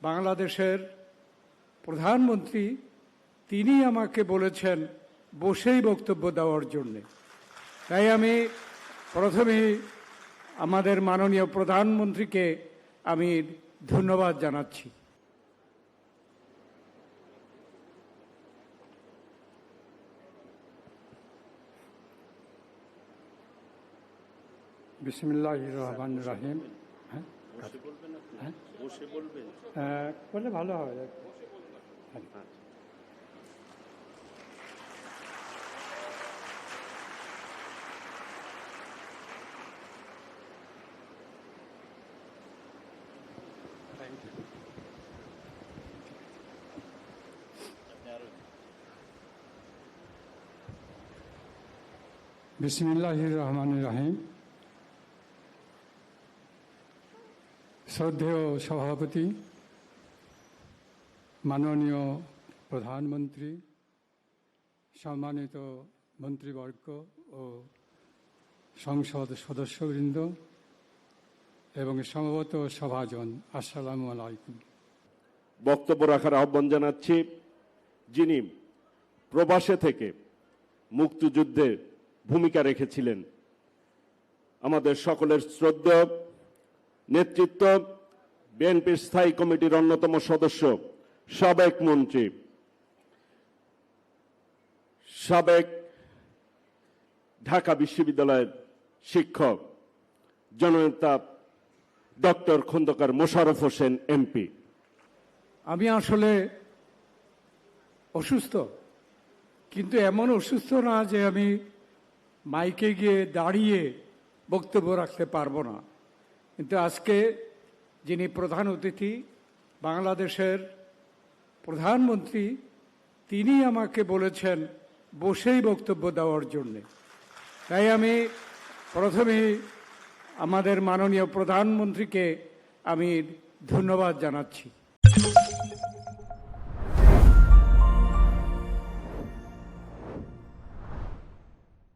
বাংলাদেশের প্রধানমন্ত্রী তিনি আমাকে বলেছেন বসেই বক্তব্য দেওয়ার জন্য। তাই আমি প্রথমেই আমাদের মাননীয় প্রধানমন্ত্রীকে আমি ধন্যবাদ জানাচ্ছি। বিসমিল্লাহির রহমানির রহিম। বললে ভালো হয়। বিসমিল্লাহির রহমানির রহিম। শ্রদ্ধেয় সভাপতি, মাননীয় প্রধানমন্ত্রী, সম্মানিত মন্ত্রীবর্গ ও সংসদ সদস্যবৃন্দ এবং সমবেত সভাজন, আসসালামু আলাইকুম। বক্তব্য রাখার আহ্বান জানাচ্ছি যিনি প্রবাসে থেকে মুক্তিযুদ্ধে ভূমিকা রেখেছিলেন, আমাদের সকলের শ্রদ্ধেয় নেতৃত্ব, বিএনপির স্থায়ী কমিটির অন্যতম সদস্য, সাবেক মন্ত্রী, সাবেক ঢাকা বিশ্ববিদ্যালয়ের শিক্ষক, জননেতা ডক্টর খন্দকার মোশাররফ হোসেন এমপি। আমি আসলে অসুস্থ, কিন্তু এমন অসুস্থ না যে আমি মাইকে গিয়ে দাঁড়িয়ে বক্তব্য রাখতে পারবো না। কিন্তু আজকে যিনি প্রধান অতিথি, বাংলাদেশের প্রধানমন্ত্রী, তিনি আমাকে বলেছেন বসেই বক্তব্য দেওয়ার জন্য। তাই আমি প্রথমেই আমাদের মাননীয় প্রধানমন্ত্রীকে আমি ধন্যবাদ জানাচ্ছি।